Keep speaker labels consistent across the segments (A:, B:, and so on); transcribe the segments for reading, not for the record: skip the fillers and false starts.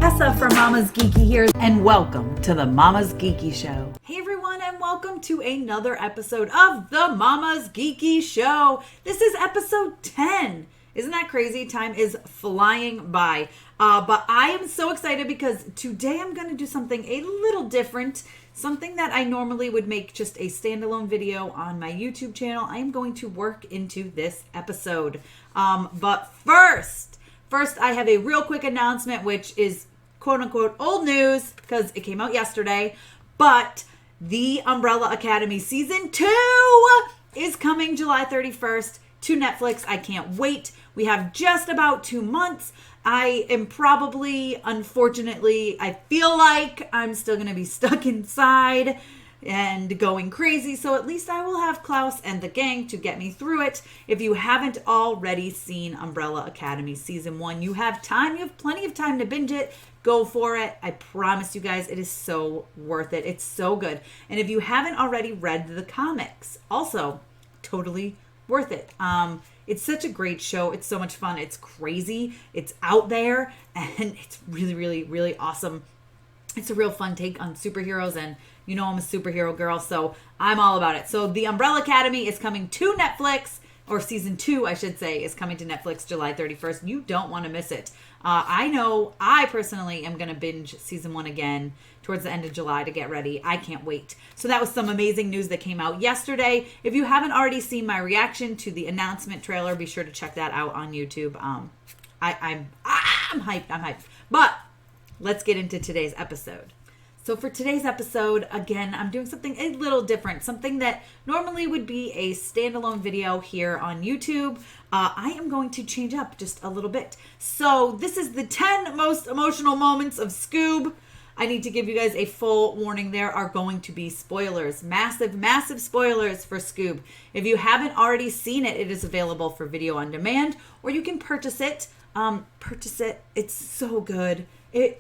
A: Tessa from Mama's Geeky here, and welcome to the Mama's Geeky Show. Hey everyone, and welcome to another episode of the Mama's Geeky Show. This is episode 10. Isn't that crazy? Time is flying by. But I am so excited because today I'm going to do something a little different. Something that I normally would make just a standalone video on my YouTube channel. I am going to work into this episode. But first I have a real quick announcement, which is quote unquote old news because it came out yesterday. But the Umbrella Academy season 2 is coming July 31st to Netflix. I can't wait. We have just about 2 months. I am probably, unfortunately, I feel like I'm still going to be stuck inside and going crazy. So at least I will have Klaus and the gang to get me through it. If you haven't already seen Umbrella Academy Season 1, you have time. You have plenty of time to binge it. Go for it. I promise you guys, it is so worth it. It's so good. And if you haven't already read the comics, also totally worth it. It's such a great show. It's so much fun. It's crazy. It's out there. And it's really, really, really awesome. It's a real fun take on superheroes. And you know I'm a superhero girl, so I'm all about it. So the Umbrella Academy is coming to Netflix, or season 2, I should say, is coming to Netflix July 31st. You don't want to miss it. I know I personally am going to binge season 1 again towards the end of July to get ready. I can't wait. So that was some amazing news that came out yesterday. If you haven't already seen my reaction to the announcement trailer, be sure to check that out on YouTube. I'm hyped. But let's get into today's episode. So for today's episode, again, I'm doing something a little different, something that normally would be a standalone video here on YouTube. I am going to change up just a little bit. So this is the 10 most emotional moments of Scoob. I need to give you guys a full warning. There are going to be spoilers, massive, massive spoilers for Scoob. If you haven't already seen it, it is available for video on demand, or you can purchase it. It's so good.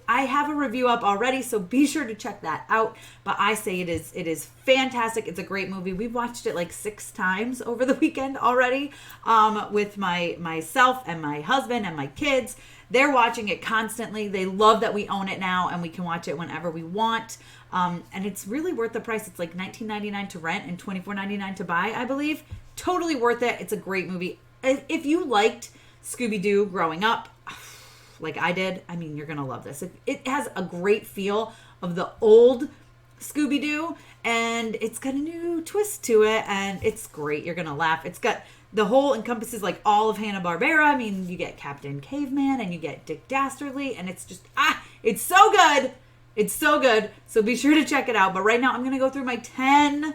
A: I have a review up already, so be sure to check that out. But I say it is fantastic. It's a great movie. We've watched it like 6 times over the weekend already, with myself and my husband and my kids. They're watching it constantly. They love that we own it now and we can watch it whenever we want. And it's really worth the price. It's like $19.99 to rent and $24.99 to buy, I believe. Totally worth it. It's a great movie. If you liked Scooby-Doo growing up, like I did, I mean, you're going to love this. It has a great feel of the old Scooby-Doo, and it's got a new twist to it, and it's great. You're going to laugh. It's got the whole encompasses like all of Hanna-Barbera. I mean, you get Captain Caveman, and you get Dick Dastardly, and it's just, it's so good. It's so good. So be sure to check it out. But right now, I'm going to go through my 10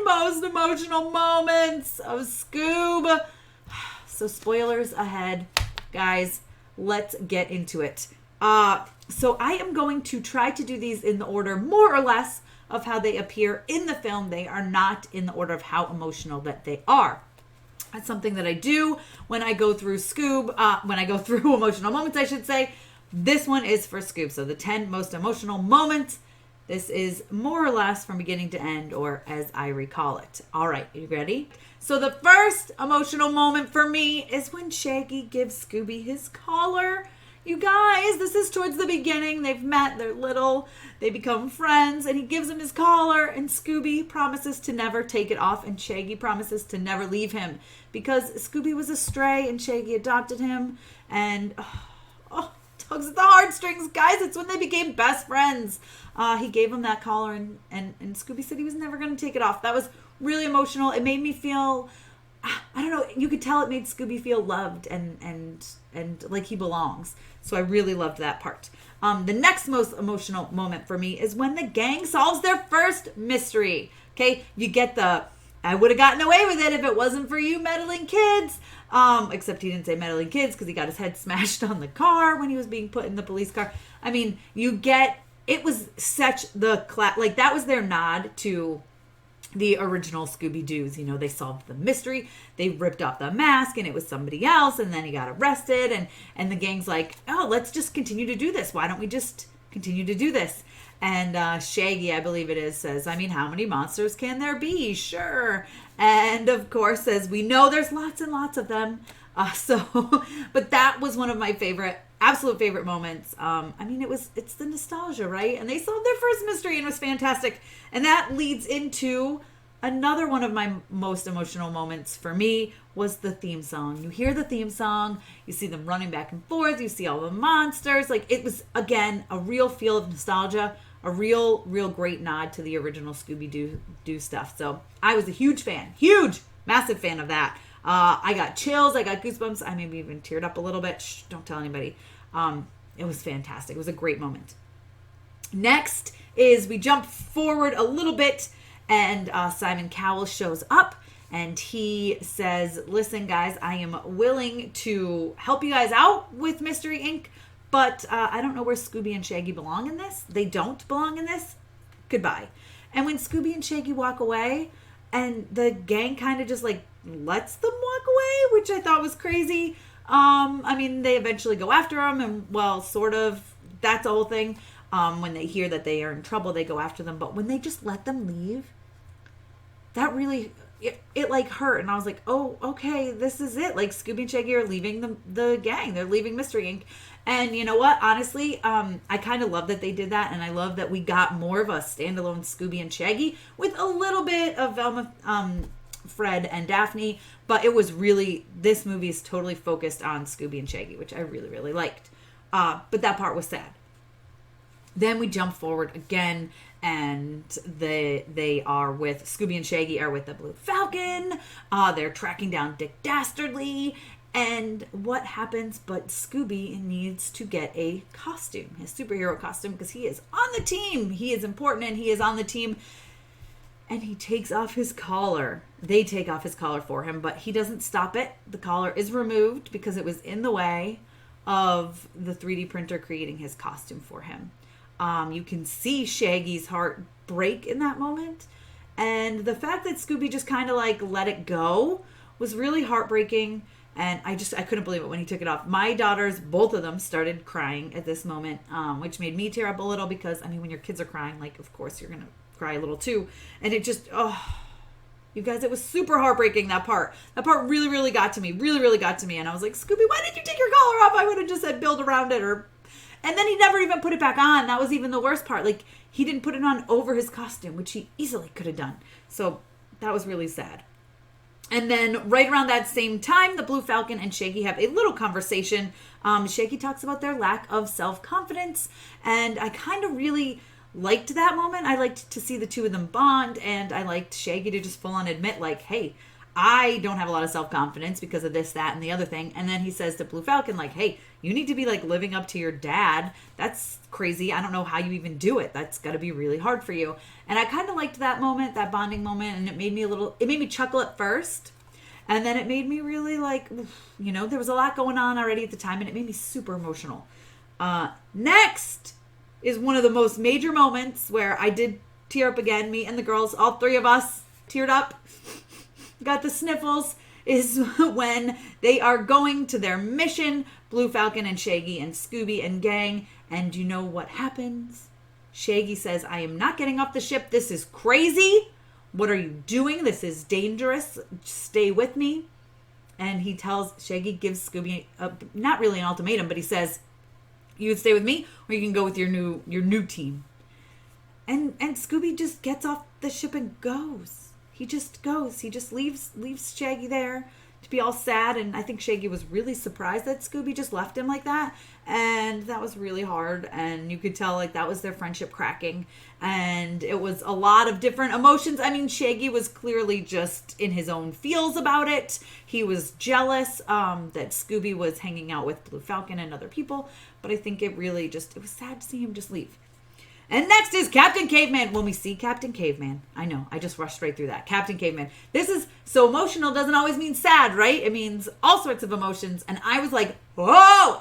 A: most emotional moments of Scoob. So spoilers ahead, guys. Let's get into it. So I am going to try to do these in the order, more or less, of how they appear in the film. They are not in the order of how emotional that they are. That's something that I do when I go through Scoob, when I go through emotional moments, I should say. This one is for Scoob. So the 10 most emotional moments. This is more or less from beginning to end, or as I recall it. All right, you ready? So the first emotional moment for me is when Shaggy gives Scooby his collar. You guys, this is towards the beginning. They've met, they're little, they become friends, and he gives him his collar, and Scooby promises to never take it off, and Shaggy promises to never leave him, because Scooby was a stray, and Shaggy adopted him, and tugs at the heartstrings, guys. It's when they became best friends. He gave him that collar, and Scooby said he was never going to take it off. That was really emotional. It made me feel, I don't know, you could tell it made Scooby feel loved and like he belongs. So I really loved that part. The next most emotional moment for me is when the gang solves their first mystery. Okay, you get the, I would have gotten away with it if it wasn't for you meddling kids. Except he didn't say meddling kids because he got his head smashed on the car when he was being put in the police car. I mean, you get, it was such the, like that was their nod to the original Scooby-Doo's. You know, they solved the mystery. They ripped off the mask and it was somebody else. And then he got arrested and the gang's like, oh, let's just continue to do this. Why don't we just continue to do this? And Shaggy, I believe it is, says, I mean, how many monsters can there be? Sure. And of course says, we know there's lots and lots of them. But that was one of my favorite absolute favorite moments. It's the nostalgia, right? And they solved their first mystery and it was fantastic. And that leads into another one of my most emotional moments for me was the theme song. You hear the theme song, you see them running back and forth, you see all the monsters. Like, it was, again, a real feel of nostalgia, a real great nod to the original Scooby-Doo stuff. So I was a massive fan of that. I got chills, I got goosebumps, I maybe even teared up a little bit. Shh, don't tell anybody. It was fantastic. It was a great moment. Next is we jump forward a little bit, and Simon Cowell shows up, and he says, listen, guys, I am willing to help you guys out with Mystery Inc., but I don't know where Scooby and Shaggy belong in this. They don't belong in this. Goodbye. And when Scooby and Shaggy walk away, and the gang kind of just, like, lets them walk away, which I thought was crazy. They eventually go after them, and, well, sort of, that's the whole thing. When they hear that they are in trouble, they go after them. But when they just let them leave, that really, it like hurt. And I was like, oh, okay, this is it. Like, Scooby and Shaggy are leaving the gang. They're leaving Mystery Inc. And you know what? Honestly, I kind of love that they did that. And I love that we got more of a standalone Scooby and Shaggy with a little bit of Velma, Fred, and Daphne. But it was really, this movie is totally focused on Scooby and Shaggy, which I really, really liked. But that part was sad. Then we jump forward again, and they are with, Scooby and Shaggy are with the Blue Falcon. They're tracking down Dick Dastardly. And what happens but Scooby needs to get a costume, his superhero costume, because he is on the team. He is important, and he is on the team. And he takes off his collar. They take off his collar for him, but he doesn't stop it. The collar is removed because it was in the way of the 3D printer creating his costume for him. You can see Shaggy's heart break in that moment. And the fact that Scooby just kind of like let it go was really heartbreaking. And I couldn't believe it when he took it off. My daughters, both of them, started crying at this moment, which made me tear up a little because, when your kids are crying, like, of course you're going to cry a little too. And it just, you guys, it was super heartbreaking, that part. That part really, really got to me. Really, really got to me. And I was like, Scooby, why did you take your collar off? I would have just said build around it And then he never even put it back on. That was even the worst part. Like, he didn't put it on over his costume, which he easily could have done. So that was really sad. And then right around that same time, the Blue Falcon and Shaggy have a little conversation. Shaggy talks about their lack of self-confidence. And I kind of really liked that moment. I liked to see the two of them bond. And I liked Shaggy to just full on admit, like, hey, I don't have a lot of self-confidence because of this, that, and the other thing. And then he says to Blue Falcon, like, hey, you need to be, like, living up to your dad. That's crazy. I don't know how you even do it. That's got to be really hard for you. And I kind of liked that moment, that bonding moment. And it made me chuckle at first. And then it made me really, like, there was a lot going on already at the time. And it made me super emotional. Next is one of the most major moments where I did tear up again. Me and the girls, all three of us, teared up. Got the sniffles, is when they are going to their mission, Blue Falcon and Shaggy and Scooby and gang. And you know what happens? Shaggy says, I am not getting off the ship. This is crazy. What are you doing? This is dangerous. Stay with me. And Shaggy gives Scooby not really an ultimatum, but he says, you would stay with me or you can go with your new team. And Scooby just gets off the ship and goes. He just goes. He just leaves Shaggy there to be all sad. And I think Shaggy was really surprised that Scooby just left him like that. And that was really hard. And you could tell, like, that was their friendship cracking. And it was a lot of different emotions. Shaggy was clearly just in his own feels about it. He was jealous that Scooby was hanging out with Blue Falcon and other people. But I think it was sad to see him just leave. And next is Captain Caveman. When we see Captain Caveman, I know, I just rushed right through that. Captain Caveman. This is so emotional, doesn't always mean sad, right? It means all sorts of emotions. And I was like, whoa!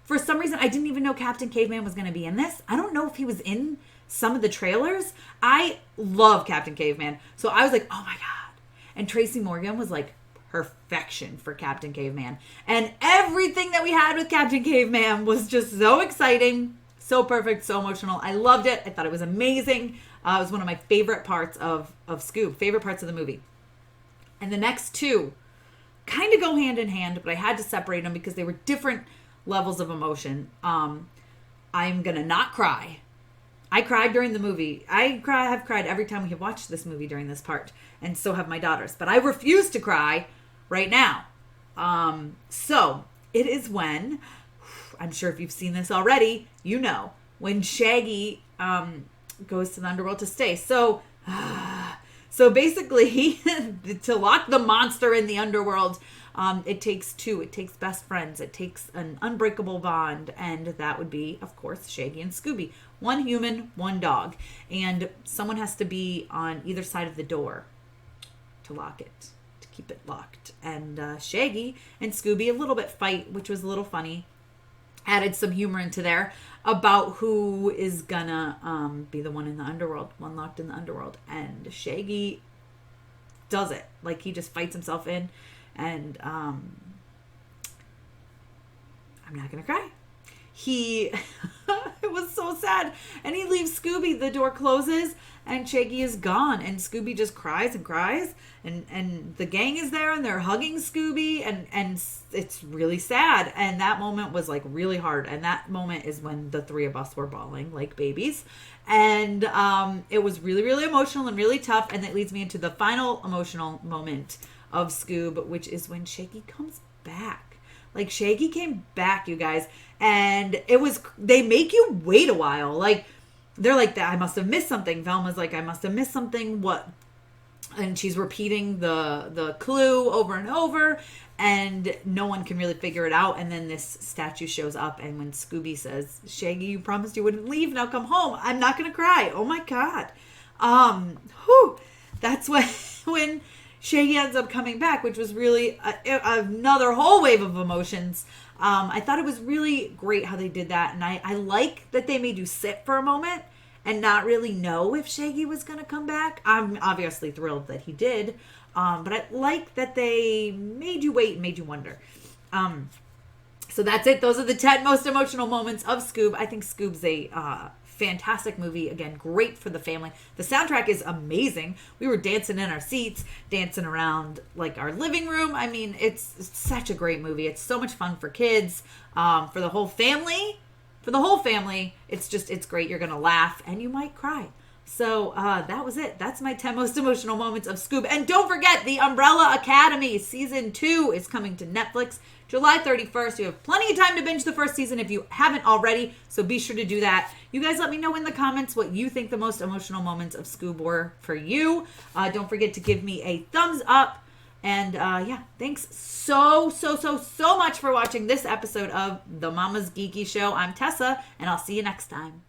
A: For some reason, I didn't even know Captain Caveman was going to be in this. I don't know if he was in some of the trailers. I love Captain Caveman. So I was like, oh my God. And Tracy Morgan was like perfection for Captain Caveman. And everything that we had with Captain Caveman was just so exciting. So perfect, so emotional. I loved it. I thought it was amazing. It was one of my favorite parts of SCOOB, favorite parts of the movie. And the next two kind of go hand in hand, but I had to separate them because they were different levels of emotion. I'm going to not cry. I cried during the movie. Have cried every time we have watched this movie during this part. And so have my daughters. But I refuse to cry right now. So it is when, I'm sure if you've seen this already, you know, when Shaggy goes to the underworld to stay. So basically, to lock the monster in the underworld, it takes two. It takes best friends. It takes an unbreakable bond. And that would be, of course, Shaggy and Scooby. One human, one dog. And someone has to be on either side of the door to lock it, to keep it locked. And Shaggy and Scooby a little bit fight, which was a little funny. Added some humor into there about who is gonna be the one in the underworld, one locked in the underworld. And Shaggy does it. Like, he just fights himself in. And I'm not gonna cry. It was so sad. And he leaves Scooby. The door closes and Shaggy is gone. And Scooby just cries and cries. And the gang is there and they're hugging Scooby. And it's really sad. And that moment was like really hard. And that moment is when the three of us were bawling like babies. And it was really, really emotional and really tough. And that leads me into the final emotional moment of Scoob, which is when Shaggy comes back. Like, Shaggy came back, you guys, and they make you wait a while. Like, they're like, I must have missed something. Velma's like, I must have missed something. What? And she's repeating the clue over and over, and no one can really figure it out. And then this statue shows up, and when Scooby says, Shaggy, you promised you wouldn't leave, now come home. I'm not going to cry. Oh my God. That's when Shaggy ends up coming back, which was really another whole wave of emotions. I thought it was really great how they did that. And I like that they made you sit for a moment and not really know if Shaggy was going to come back. I'm obviously thrilled that he did. But I like that they made you wait and made you wonder. So that's it. Those are the 10 most emotional moments of Scoob. I think Scoob's a fantastic movie. Again, great for the family. The soundtrack is amazing. We were dancing in our seats, dancing around like our living room. I mean, it's such a great movie. It's so much fun for kids, for the whole family. It's great. You're going to laugh and you might cry. So that was it. That's my 10 most emotional moments of Scoob. And don't forget, The Umbrella Academy Season 2 is coming to Netflix July 31st. You have plenty of time to binge the first season if you haven't already, so be sure to do that. You guys let me know in the comments what you think the most emotional moments of Scoob were for you. Don't forget to give me a thumbs up. And thanks so much for watching this episode of The Mama's Geeky Show. I'm Tessa, and I'll see you next time.